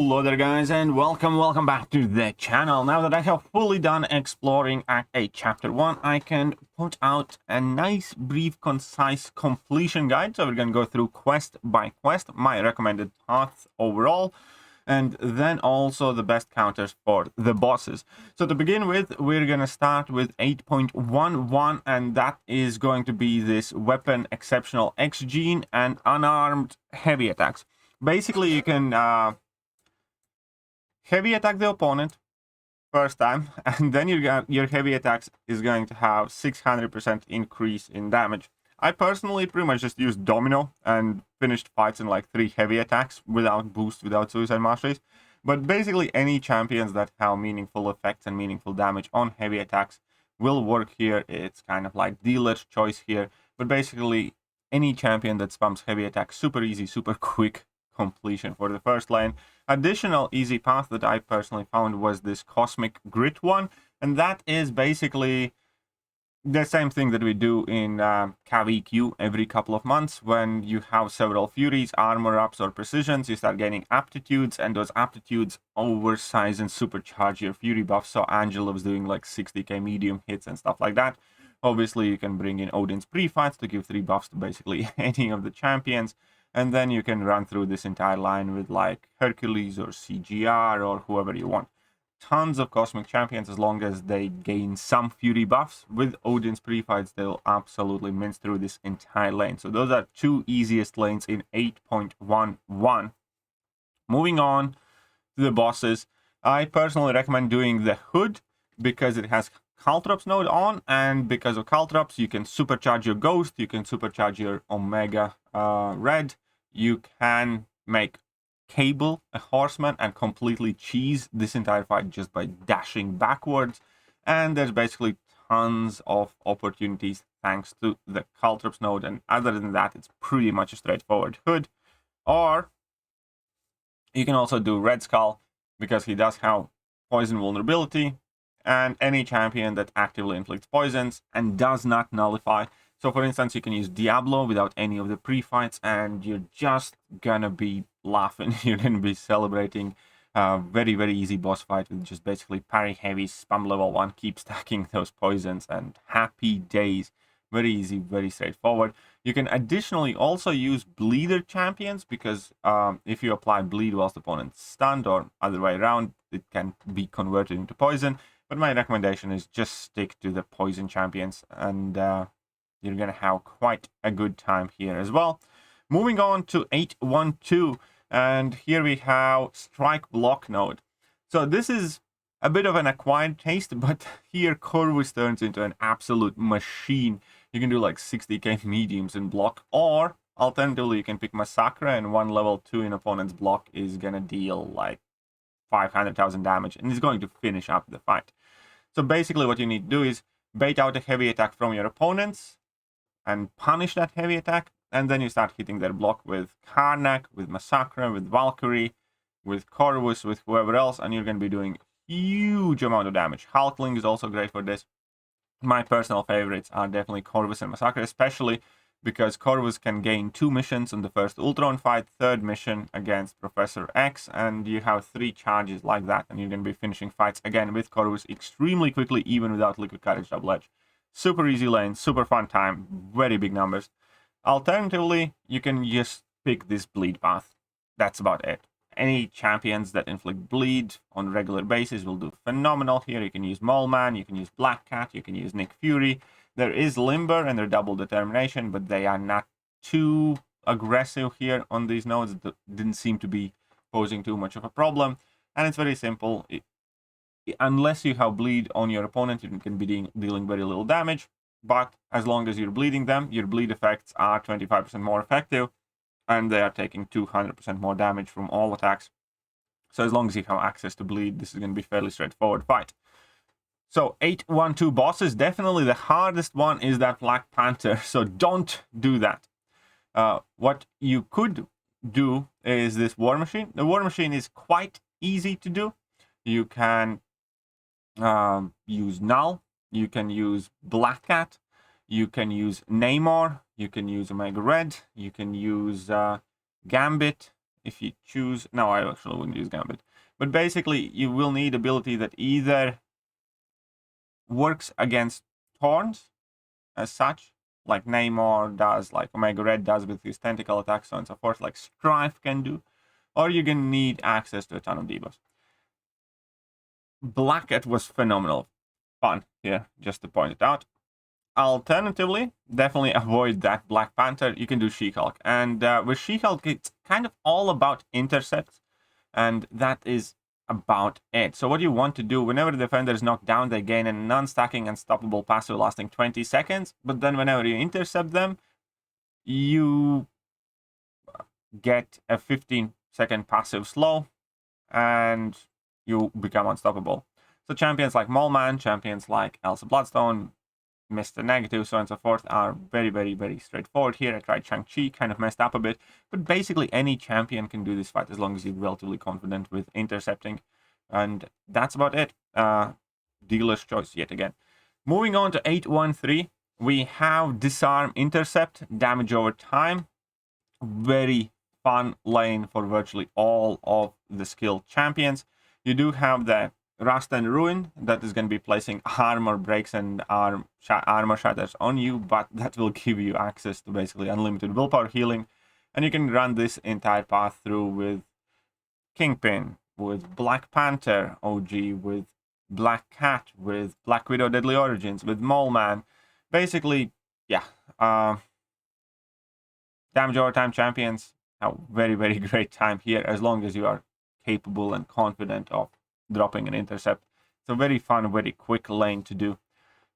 Hello there guys, and welcome back to the channel. Now that I have fully done exploring Act 8 Chapter 1, I can put out a nice, brief, concise completion guide. So we're going to go through quest by quest, my recommended paths overall, and then also the best counters for the bosses. So to begin with, we're going to start with 8.11, and that is going to be this weapon exceptional X gene and unarmed heavy attacks. Basically, you can heavy attack the opponent first time, and then your heavy attacks is going to have 600% increase in damage. I personally pretty much just used Domino and finished fights in like 3 heavy attacks without boost, without suicide masteries. But basically any champions that have meaningful effects and meaningful damage on heavy attacks will work here. It's kind of like dealer's choice here. But basically any champion that spams heavy attacks, super easy, super quick completion for the first lane. Additional easy path that I personally found was this Cosmic Grit one, and that is basically the same thing that we do in CAV-EQ every couple of months. When you have several Furies, armor ups, or precisions, you start gaining aptitudes, and those aptitudes oversize and supercharge your Fury buff. So Angela was doing like 60k medium hits and stuff like that. Obviously, you can bring in Odin's pre-fights to give 3 buffs to basically any of the champions. And then you can run through this entire line with like Hercules or CGR or whoever you want. Tons of Cosmic Champions, as long as they gain some Fury buffs. With Odin's pre-fights, they'll absolutely mince through this entire lane. So those are 2 easiest lanes in 8.11. Moving on to the bosses, I personally recommend doing the Hood because it has Caltrops node on, and because of Caltrops, you can supercharge your Ghost, you can supercharge your Omega Red. You can make Cable a horseman and completely cheese this entire fight just by dashing backwards. And there's basically tons of opportunities thanks to the Caltrops node. And other than that, it's pretty much a straightforward Hood. Or you can also do Red Skull because he does have poison vulnerability. And any champion that actively inflicts poisons and does not nullify. So for instance, you can use Diablo without any of the pre-fights, and you're just gonna be laughing. You're gonna be celebrating a very, very easy boss fight with just basically parry heavy, spam level 1, keep stacking those poisons, and happy days. Very easy, very straightforward. You can additionally also use bleeder champions because if you apply bleed whilst the opponent's stunned or other way around, it can be converted into poison. But my recommendation is just stick to the poison champions, and you're going to have quite a good time here as well. Moving on to 812, and here we have Strike Block node. So this is a bit of an acquired taste, but here Corvus turns into an absolute machine. You can do like 60k mediums in block, or alternatively you can pick Massacre, and 1 level 2 in opponent's block is going to deal like 500,000 damage, and it's going to finish up the fight. So basically what you need to do is bait out a heavy attack from your opponents and punish that heavy attack, and then you start hitting their block with Karnak, with Massacre, with Valkyrie, with Corvus, with whoever else, and you're going to be doing huge amount of damage. Hulkling is also great for this. My personal favorites are definitely Corvus and Massacre, especially because Corvus can gain 2 missions on the first Ultron fight, 3rd mission against Professor X, and you have 3 charges like that, and you're going to be finishing fights again with Corvus extremely quickly, even without Liquid Courage Double Edge. Super easy lane, super fun time, very big numbers. Alternatively, you can just pick this bleed path. That's about it. Any champions that inflict bleed on a regular basis will do phenomenal here. You can use Mole Man, you can use Black Cat, you can use Nick Fury. There is Limber and their double determination, but they are not too aggressive here on these nodes. That didn't seem to be posing too much of a problem. And it's very simple. Unless you have bleed on your opponent, you can be dealing very little damage. But as long as you're bleeding them, your bleed effects are 25% more effective, and they are taking 200% more damage from all attacks. So as long as you have access to bleed, this is going to be a fairly straightforward fight. So 812 bosses, definitely the hardest one is that Black Panther, so don't do that. What you could do is this War Machine. The War Machine is quite easy to do. You can use Null, you can use Black Cat, you can use Namor, you can use Omega Red, you can use Gambit, if you choose. No, I actually wouldn't use Gambit. But basically, you will need ability that either works against Thorns as such, like Namor does, like Omega Red does with his tentacle attacks, so on and so forth, like Strife can do, or you're going to need access to a ton of debuffs. Black Cat was phenomenal fun here, just to point it out. Alternatively, definitely avoid that Black Panther. You can do She-Hulk. And with She-Hulk, it's kind of all about intercepts. And that is about it. So what you want to do, whenever the defender is knocked down, they gain a non-stacking unstoppable passive lasting 20 seconds. But then whenever you intercept them, you get a 15-second passive slow. And you become unstoppable. So champions like Mole-Man, champions like Elsa Bloodstone, Mr. Negative, so on and so forth, are very, very, very straightforward here. I tried Shang-Chi, kind of messed up a bit, but basically any champion can do this fight as long as you're relatively confident with intercepting. And that's about it. Dealer's choice yet again. Moving on to 813, we have Disarm Intercept, damage over time. Very fun lane for virtually all of the skilled champions. You do have the Rust and Ruin that is going to be placing armor breaks and armor shatters on you, but that will give you access to basically unlimited willpower healing, and you can run this entire path through with Kingpin, with Black Panther OG, with Black Cat, with Black Widow Deadly Origins, with Mole Man. Basically, yeah, damage over time champions have a very, very great time here as long as you are capable and confident of dropping an intercept. It's a very fun, very quick lane to do.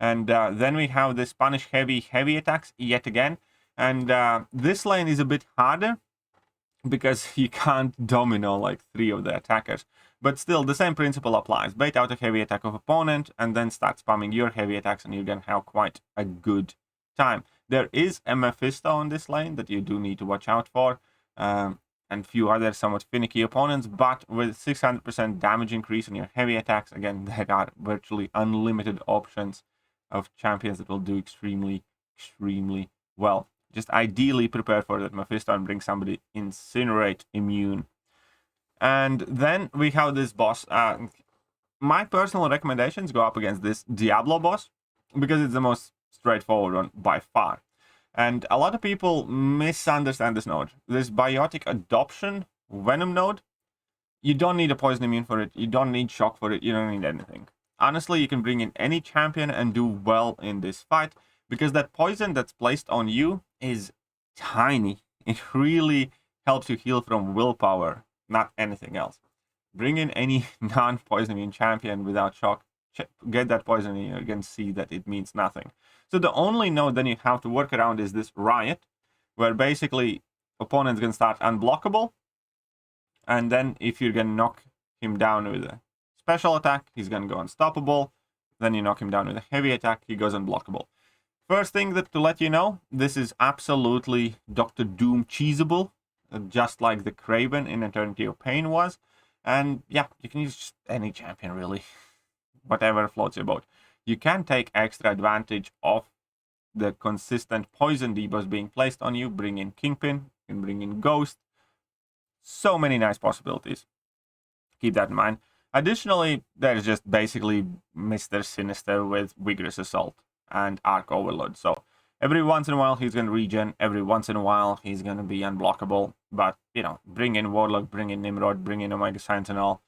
And then we have this punish heavy attacks yet again. And this lane is a bit harder because you can't domino like 3 of the attackers. But still, the same principle applies. Bait out a heavy attack of opponent and then start spamming your heavy attacks, and you're going to have quite a good time. There is a Mephisto on this lane that you do need to watch out for. And few other somewhat finicky opponents, but with 600% damage increase on your heavy attacks, again, there are virtually unlimited options of champions that will do extremely, extremely well. Just ideally prepare for that Mephisto and bring somebody Incinerate immune. And then we have this boss. My personal recommendations go up against this Diablo boss, because it's the most straightforward one by far. And a lot of people misunderstand this node. This Biotic Adoption Venom node, you don't need a Poison Immune for it. You don't need Shock for it. You don't need anything. Honestly, you can bring in any champion and do well in this fight, because that poison that's placed on you is tiny. It really helps you heal from willpower, not anything else. Bring in any non-Poison Immune champion without Shock. Get that poison in, you're going to see that it means nothing. So the only node then you have to work around is this Riot, where basically opponent's going to start unblockable. And then if you're going to knock him down with a special attack, he's going to go unstoppable. Then you knock him down with a heavy attack, he goes unblockable. First thing that to let you know, this is absolutely Dr. Doom cheesable, just like the Kraven in Eternity of Pain was. And yeah, you can use just any champion really. Whatever floats your boat. You can take extra advantage of the consistent poison debuffs being placed on you. Bring in Kingpin, you can bring in Ghost. So many nice possibilities. Keep that in mind. Additionally, there's just basically Mr. Sinister with Vigorous Assault and Arc Overload. So every once in a while he's going to regen. Every once in a while he's going to be unblockable. But, you know, bring in Warlock, bring in Nimrod, bring in Omega Sentinel.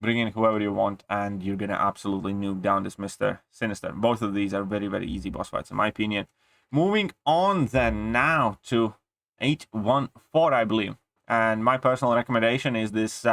Bring in whoever you want, and you're going to absolutely nuke down this Mr. Sinister. Both of these are very, very easy boss fights, in my opinion. Moving on then now to 814, I believe. And my personal recommendation is this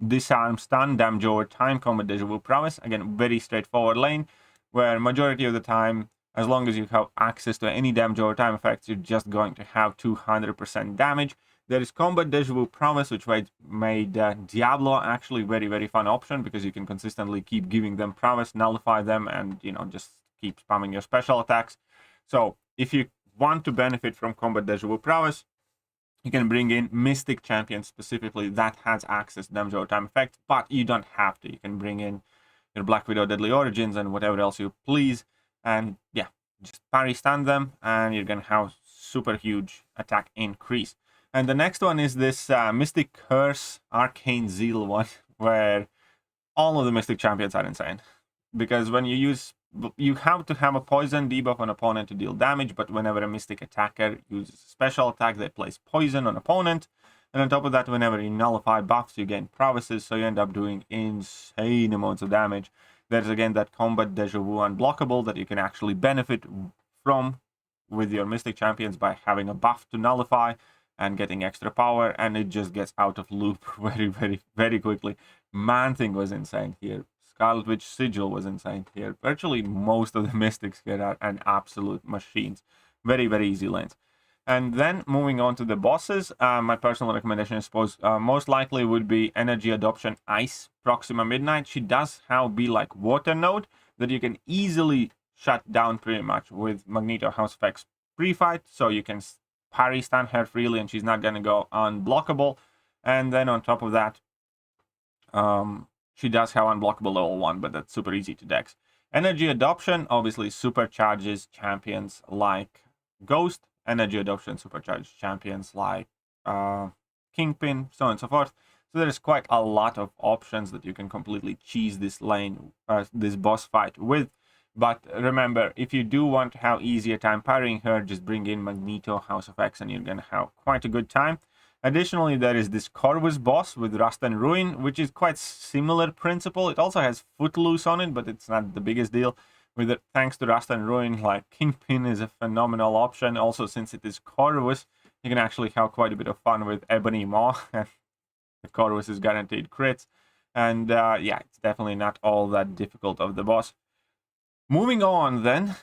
Disarm Stun, Damage Over Time, Combat Deja Vu Prowess. Again, very straightforward lane, where majority of the time, as long as you have access to any damage over time effects, you're just going to have 200% damage. There is Combat Deja Vu Promise, which made Diablo actually very, very fun option, because you can consistently keep giving them prowess, nullify them, and, you know, just keep spamming your special attacks. So if you want to benefit from Combat Deja Vu Prowess, you can bring in Mystic Champion specifically that has access to damage over time effect, but you don't have to. You can bring in your Black Widow Deadly Origins and whatever else you please, and yeah, just parry stun them, and you're going to have super huge attack increase. And the next one is this Mystic Curse Arcane Zeal one, where all of the Mystic champions are insane. Because when you have to have a poison debuff on opponent to deal damage, but whenever a Mystic attacker uses a special attack, they place poison on opponent. And on top of that, whenever you nullify buffs, you gain prowesses, so you end up doing insane amounts of damage. There's again that combat deja vu unblockable that you can actually benefit from with your Mystic champions by having a buff to nullify and getting extra power, and it just gets out of loop very, very, very quickly. Man-Thing was insane here. Scarlet Witch Sigil was insane here. Virtually most of the Mystics here are an absolute machines. Very, very easy lanes. And then moving on to the bosses, my personal recommendation, I suppose, most likely would be Energy Adoption Ice Proxima Midnight. She does be like Water Node that you can easily shut down pretty much with Magneto House Effects pre-fight, so you can parry stun her freely and she's not going to go unblockable. And then on top of that, she does have unblockable level 1, but that's super easy to dex. Energy Adoption obviously supercharges champions like Ghost. Energy Adoption supercharges champions like Kingpin, so on and so forth. So there's quite a lot of options that you can completely cheese this lane, this boss fight with. But remember, if you do want to have easier time parrying her, just bring in Magneto House of X and you're going to have quite a good time. Additionally, there is this Corvus boss with Rust and Ruin, which is quite similar principle. It also has Footloose on it, but it's not the biggest deal. With it, thanks to Rust and Ruin, like Kingpin is a phenomenal option. Also, since it is Corvus, you can actually have quite a bit of fun with Ebony Maw. The Corvus is guaranteed crits. And yeah, it's definitely not all that difficult of the boss. Moving on then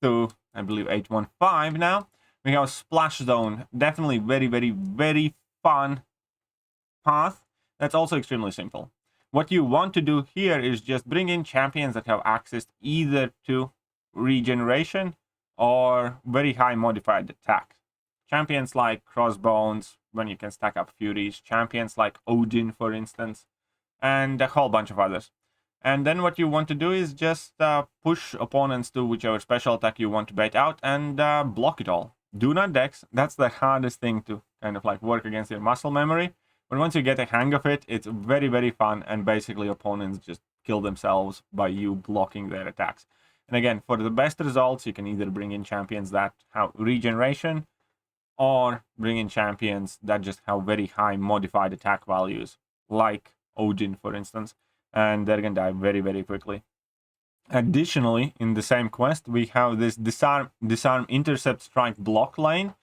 to, I believe, 815 now. We have Splash Zone. Definitely very, very, very fun path. That's also extremely simple. What you want to do here is just bring in champions that have access either to regeneration or very high modified attack. Champions like Crossbones, when you can stack up Furies. Champions like Odin, for instance. And a whole bunch of others. And then what you want to do is just push opponents to whichever special attack you want to bait out and block it all. Do not dex. That's the hardest thing to kind of like work against your muscle memory. But once you get a hang of it, it's very, very fun. And basically opponents just kill themselves by you blocking their attacks. And again, for the best results, you can either bring in champions that have regeneration or bring in champions that just have very high modified attack values, like Odin, for instance. And they're gonna die very, very quickly. Additionally, in the same quest, we have this disarm, intercept, strike, block lane,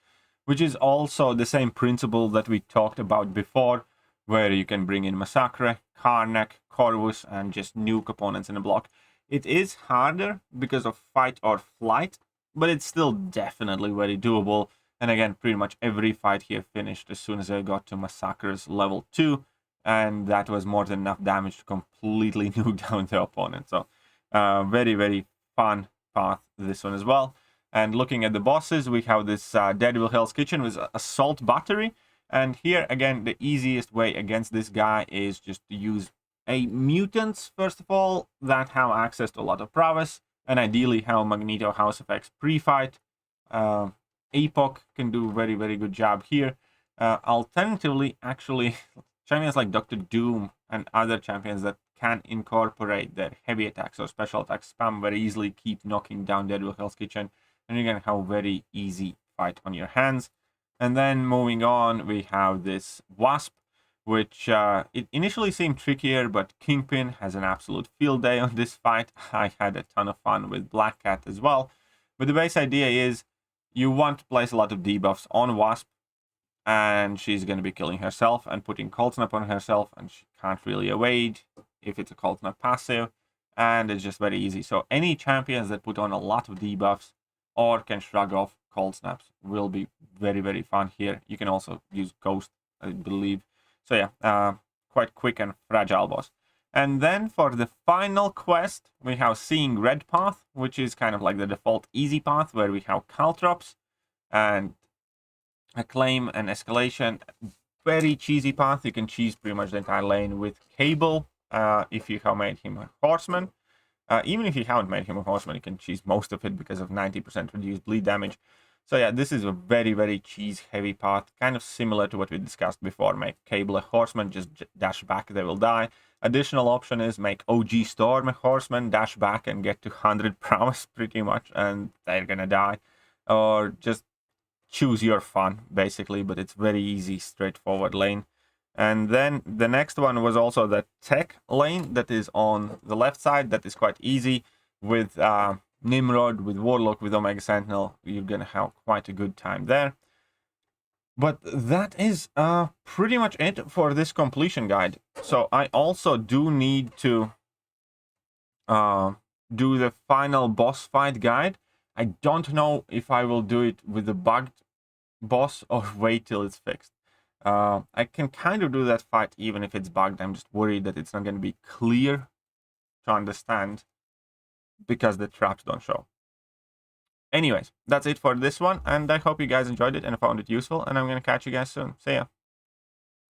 which is also the same principle that we talked about before, where you can bring in Massacre, Karnak, Corvus, and just nuke opponents in a block. It is harder because of fight or flight, but it's still definitely very doable. And again, pretty much every fight here finished as soon as I got to Massacre's level 2. And that was more than enough damage to completely nuke down the opponent. So very, very fun path, this one as well. And looking at the bosses, we have this Deadpool Hell's Kitchen with Assault Battery. And here, again, the easiest way against this guy is just to use mutants, first of all, that have access to a lot of prowess. And ideally have Magneto House Effects pre-fight. Apoc can do a very, very good job here. Alternatively, actually, champions like Dr. Doom and other champions that can incorporate their heavy attacks or special attacks spam very easily, keep knocking down Deadpool Hell's Kitchen, and you're going to have a very easy fight on your hands. And then moving on, we have this Wasp, which it initially seemed trickier, but Kingpin has an absolute field day on this fight. I had a ton of fun with Black Cat as well. But the base idea is you want to place a lot of debuffs on Wasp, and she's going to be killing herself and putting Cold Snap on herself, and she can't really evade if it's a Cold Snap passive, and it's just very easy. So any champions that put on a lot of debuffs or can shrug off Cold Snaps will be very, very fun here. You can also use Ghost, I believe. So yeah, quite quick and fragile boss. And then for the final quest, we have Seeing Red path, which is kind of like the default easy path, where we have Caltrops and Acclaim and Escalation. Very cheesy path. You can cheese pretty much the entire lane with Cable if you have made him a horseman. Even if you haven't made him a horseman, you can cheese most of it because of 90% reduced bleed damage. So yeah, this is a very, very cheese heavy path, kind of similar to what we discussed before. Make Cable a horseman, just dash back, they will die. Additional option is make OG Storm a horseman, dash back and get to 100 prowess pretty much, and they're gonna die. Or just choose your fun, basically, but it's very easy, straightforward lane. And then the next one was also the tech lane that is on the left side. That is quite easy with Nimrod, with Warlock, with Omega Sentinel. You're gonna have quite a good time there. But that is pretty much it for this completion guide. So I also do need to do the final boss fight guide. I don't know if I will do it with the bugged boss or wait till it's fixed. I can kind of do that fight even if it's bugged. I'm just worried that it's not going to be clear to understand because the traps don't show. Anyways, that's it for this one, and I hope you guys enjoyed it and found it useful, and I'm going to catch you guys soon. See ya.